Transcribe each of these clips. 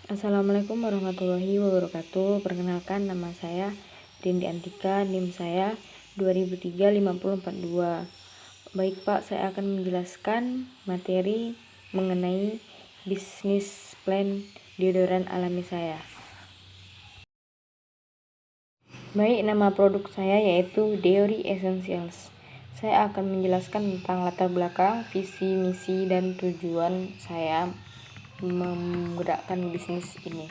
Assalamualaikum warahmatullahi wabarakatuh. Perkenalkan, nama saya Rindi Antika, NIM saya 2003-5042. Baik Pak, saya akan menjelaskan materi mengenai bisnis plan deodoran alami saya. Baik, nama produk saya yaitu Deori Essentials. Saya akan menjelaskan tentang latar belakang, visi, misi, dan tujuan saya menggerakkan bisnis ini.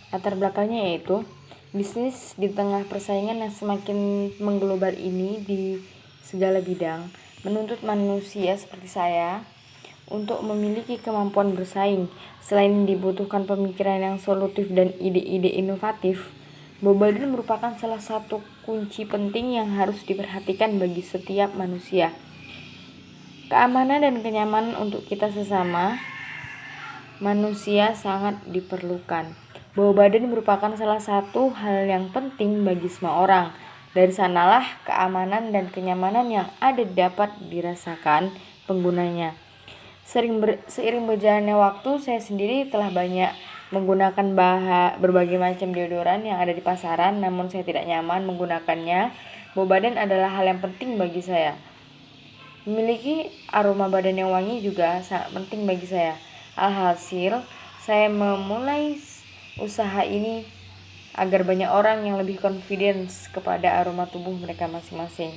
Latar belakangnya yaitu bisnis di tengah persaingan yang semakin mengglobal ini di segala bidang menuntut manusia seperti saya untuk memiliki kemampuan bersaing. Selain dibutuhkan pemikiran yang solutif dan ide-ide inovatif, Bobadan merupakan salah satu kunci penting yang harus diperhatikan bagi setiap manusia. Keamanan dan kenyamanan untuk kita sesama manusia sangat diperlukan. Bau badan merupakan salah satu hal yang penting bagi semua orang. Dari sanalah keamanan dan kenyamanan yang ada dapat dirasakan penggunanya. Seiring berjalannya waktu, saya sendiri telah banyak menggunakan berbagai macam deodoran yang ada di pasaran, namun saya tidak nyaman menggunakannya. Bau badan adalah hal yang penting bagi saya. Memiliki aroma badan yang wangi juga sangat penting bagi saya. Alhasil, saya memulai usaha ini agar banyak orang yang lebih confidence kepada aroma tubuh mereka masing-masing.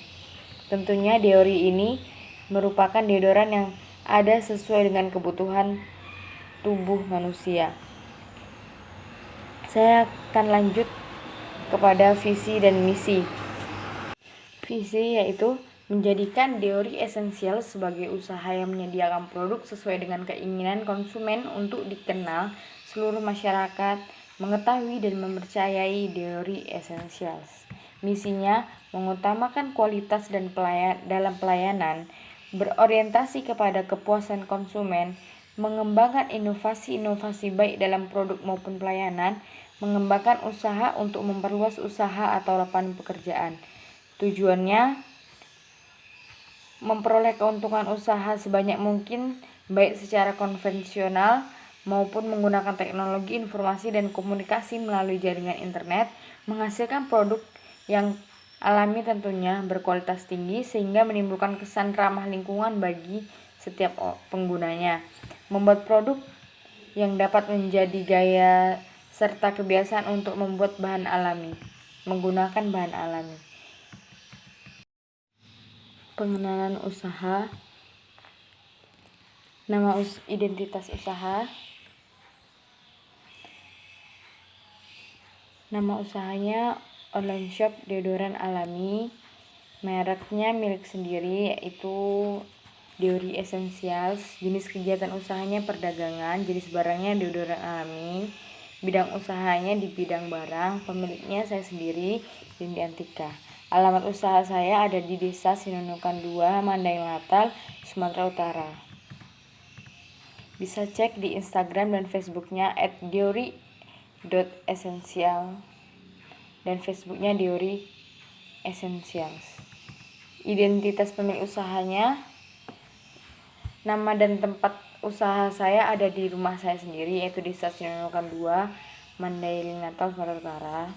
Tentunya Deori ini merupakan deodoran yang ada sesuai dengan kebutuhan tubuh manusia. Saya akan lanjut kepada visi dan misi. Visi yaitu menjadikan Deori Essential sebagai usaha yang menyediakan produk sesuai dengan keinginan konsumen untuk dikenal seluruh masyarakat, mengetahui dan mempercayai Deori Essentials. Misinya mengutamakan kualitas dan dalam pelayanan, berorientasi kepada kepuasan konsumen, mengembangkan inovasi-inovasi baik dalam produk maupun pelayanan, mengembangkan usaha untuk memperluas usaha atau lapangan pekerjaan. Tujuannya memperoleh keuntungan usaha sebanyak mungkin baik secara konvensional maupun menggunakan teknologi informasi dan komunikasi melalui jaringan internet, menghasilkan produk yang alami tentunya berkualitas tinggi sehingga menimbulkan kesan ramah lingkungan bagi setiap penggunanya. Membuat produk yang dapat menjadi gaya serta kebiasaan untuk membuat menggunakan bahan alami. Pengenalan usaha, nama identitas usaha, nama usahanya online shop deodoran alami, mereknya milik sendiri yaitu Deori Essentials, jenis kegiatan usahanya perdagangan, jenis barangnya deodoran alami, bidang usahanya di bidang barang, pemiliknya saya sendiri, Rindi Antika. Alamat usaha saya ada di Desa Sinunukan 2, Mandailing Natal, Sumatera Utara. Bisa cek di Instagram dan Facebooknya @deori.essential dan Facebooknya Deori Essentials. Identitas pemilik usahanya, nama dan tempat usaha saya ada di rumah saya sendiri yaitu di Desa Sinunukan 2, Mandailing Natal, Sumatera Utara.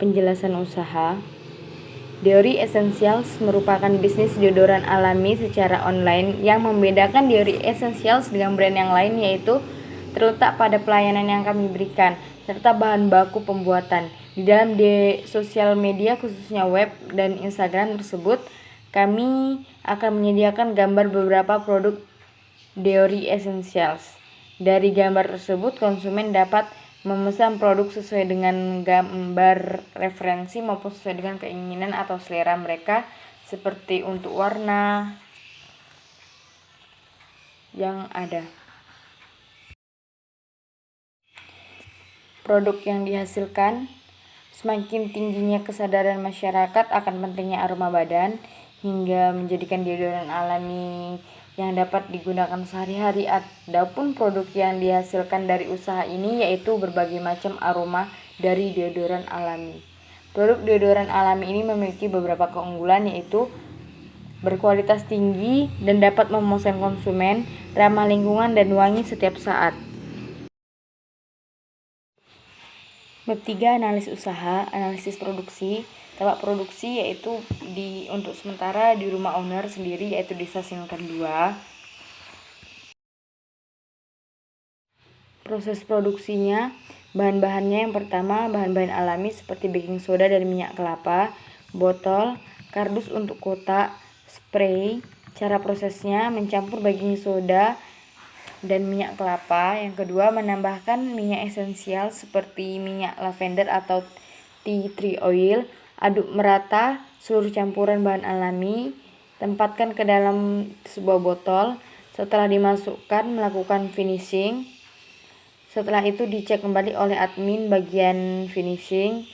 Penjelasan usaha. Deori Essentials merupakan bisnis deodoran alami secara online. Yang membedakan Deori Essentials dengan brand yang lain yaitu terletak pada pelayanan yang kami berikan serta bahan baku pembuatan. Di dalam sosial media khususnya web dan Instagram tersebut, kami akan menyediakan gambar beberapa produk Deori Essentials. Dari gambar tersebut, konsumen dapat memesan produk sesuai dengan gambar referensi maupun sesuai dengan keinginan atau selera mereka, seperti untuk warna yang ada. Produk yang dihasilkan, semakin tingginya kesadaran masyarakat akan pentingnya aroma badan hingga menjadikan deodoran alami yang dapat digunakan sehari-hari. Adapun produk yang dihasilkan dari usaha ini yaitu berbagai macam aroma dari deodoran alami. Produk deodoran alami ini memiliki beberapa keunggulan yaitu berkualitas tinggi, dan dapat memuaskan konsumen, ramah lingkungan, dan wangi setiap saat. Bab 3, analisis usaha, analisis produksi. Tahap produksi yaitu untuk sementara di rumah owner sendiri, yaitu di stasiun 2. Proses produksinya, bahan-bahannya yang pertama bahan-bahan alami seperti baking soda dan minyak kelapa, botol, kardus untuk kotak, spray. Cara prosesnya mencampur baking soda dan minyak kelapa. Yang kedua, menambahkan minyak esensial seperti minyak lavender atau tea tree oil. Aduk merata seluruh campuran bahan alami. Tempatkan ke dalam sebuah botol. Setelah dimasukkan, melakukan finishing. Setelah itu dicek kembali oleh admin bagian finishing.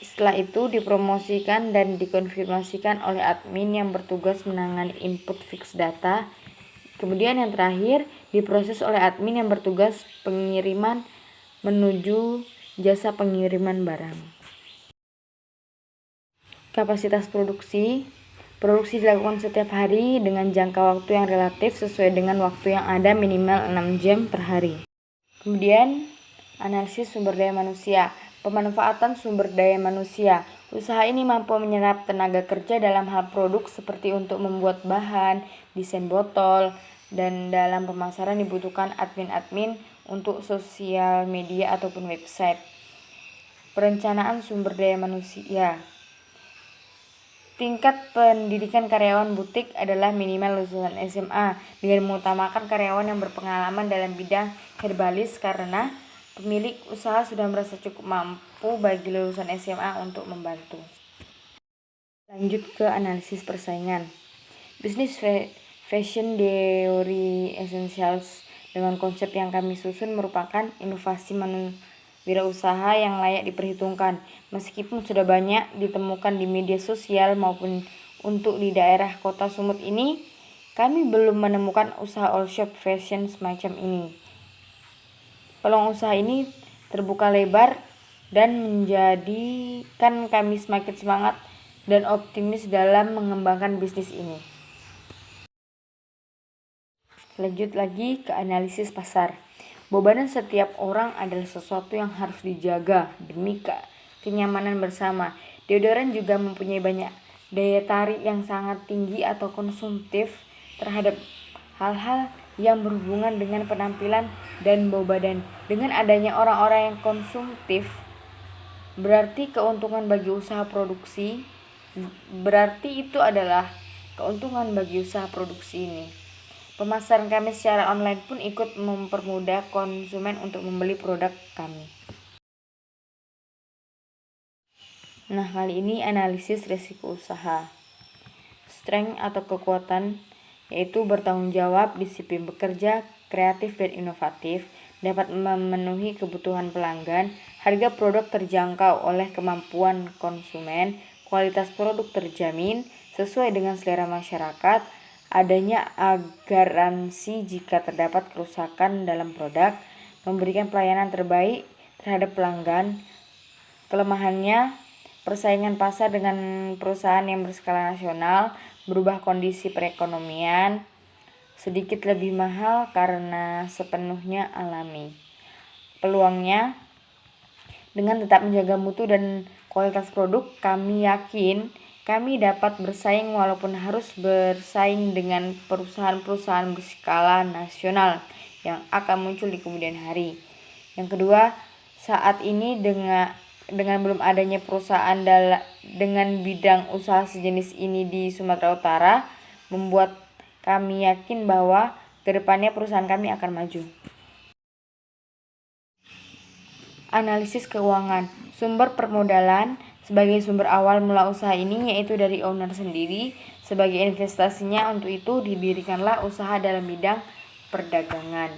Setelah itu dipromosikan dan dikonfirmasikan oleh admin yang bertugas menangani input fix data. Kemudian yang terakhir diproses oleh admin yang bertugas pengiriman menuju jasa pengiriman barang. Kapasitas produksi. Produksi dilakukan setiap hari dengan jangka waktu yang relatif sesuai dengan waktu yang ada, minimal 6 jam per hari. Kemudian, analisis sumber daya manusia. Pemanfaatan sumber daya manusia. Usaha ini mampu menyerap tenaga kerja dalam hal produk seperti untuk membuat bahan, desain botol, dan dalam pemasaran dibutuhkan admin-admin untuk sosial media ataupun website. Perencanaan sumber daya manusia. Tingkat pendidikan karyawan butik adalah minimal lulusan SMA dengan mengutamakan karyawan yang berpengalaman dalam bidang herbalis karena pemilik usaha sudah merasa cukup mampu bagi lulusan SMA untuk membantu. Lanjut ke analisis persaingan. Bisnis fashion theory essentials dengan konsep yang kami susun merupakan inovasi wirausaha yang layak diperhitungkan. Meskipun sudah banyak ditemukan di media sosial maupun untuk di daerah kota Sumut ini, kami belum menemukan usaha all shop fashion semacam ini. Peluang usaha ini terbuka lebar dan menjadikan kami semakin semangat dan optimis dalam mengembangkan bisnis ini. Lanjut lagi ke analisis pasar. Beban setiap orang adalah sesuatu yang harus dijaga demi kenyamanan bersama. Deodoran juga mempunyai banyak daya tarik yang sangat tinggi atau konsumtif terhadap hal-hal yang berhubungan dengan penampilan dan bau badan. Dengan adanya orang-orang yang konsumtif, berarti keuntungan bagi usaha produksi. Berarti itu adalah keuntungan bagi usaha produksi ini. Pemasaran kami secara online pun ikut mempermudah konsumen untuk membeli produk kami. Nah, kali ini analisis risiko usaha. Strength atau kekuatan yaitu bertanggung jawab, disiplin bekerja, kreatif dan inovatif, dapat memenuhi kebutuhan pelanggan, harga produk terjangkau oleh kemampuan konsumen, kualitas produk terjamin sesuai dengan selera masyarakat, adanya garansi jika terdapat kerusakan dalam produk, memberikan pelayanan terbaik terhadap pelanggan. Kelemahannya, persaingan pasar dengan perusahaan yang berskala nasional, berubah kondisi perekonomian, sedikit lebih mahal karena sepenuhnya alami. Peluangnya, dengan tetap menjaga mutu dan kualitas produk, kami yakin kami dapat bersaing walaupun harus bersaing dengan perusahaan-perusahaan berskala nasional yang akan muncul di kemudian hari. Yang kedua, saat ini dengan belum adanya perusahaan dengan bidang usaha sejenis ini di Sumatera Utara, membuat kami yakin bahwa kedepannya perusahaan kami akan maju. Analisis keuangan. Sumber permodalan sebagai sumber awal mula usaha ini yaitu dari owner sendiri. Sebagai investasinya untuk itu didirikanlah usaha dalam bidang perdagangan.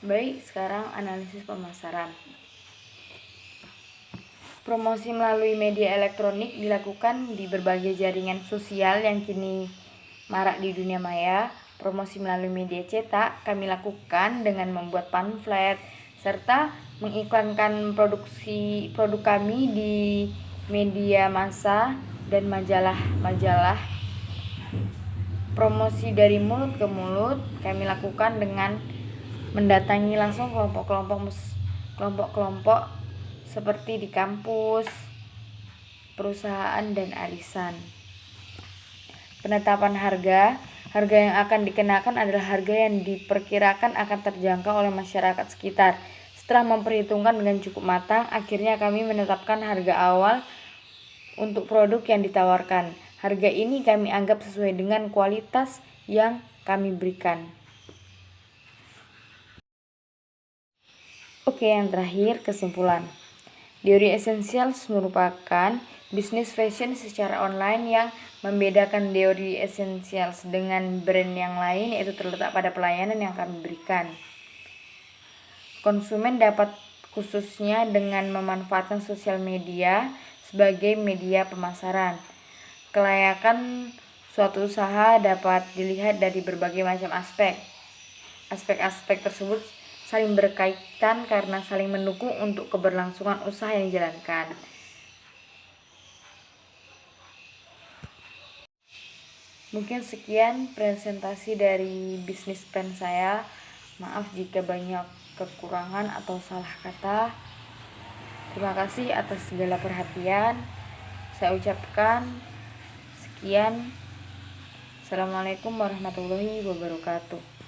Baik, sekarang analisis pemasaran. Promosi melalui media elektronik dilakukan di berbagai jaringan sosial yang kini marak di dunia maya. Promosi melalui media cetak kami lakukan dengan membuat pamflet serta mengiklankan produk kami di media massa dan majalah-majalah promosi dari mulut ke mulut kami lakukan dengan mendatangi langsung kelompok-kelompok seperti di kampus, perusahaan, dan arisan. Penetapan harga yang akan dikenakan adalah harga yang diperkirakan akan terjangkau oleh masyarakat sekitar. Setelah memperhitungkan dengan cukup matang, akhirnya kami menetapkan harga awal untuk produk yang ditawarkan. Harga ini kami anggap sesuai dengan kualitas yang kami berikan. Oke, yang terakhir, kesimpulan. Diori Essentials merupakan bisnis fashion secara online yang membedakan Diori Essentials dengan brand yang lain, yaitu terletak pada pelayanan yang kami berikan. Konsumen dapat khususnya dengan memanfaatkan sosial media sebagai media pemasaran. Kelayakan suatu usaha dapat dilihat dari berbagai macam aspek. Aspek-aspek tersebut saling berkaitan karena saling mendukung untuk keberlangsungan usaha yang dijalankan. Mungkin sekian presentasi dari bisnis plan saya. Maaf jika banyak kekurangan atau salah kata. Terima kasih atas segala perhatian. Saya ucapkan sekian. Assalamualaikum warahmatullahi wabarakatuh.